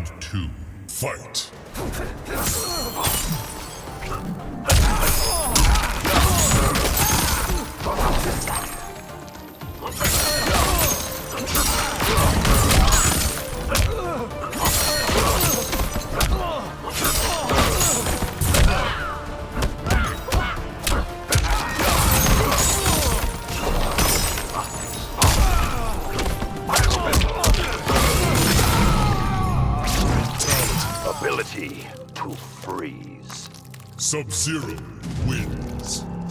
Round 2. Fight! Ability to freeze. Sub Zero wins.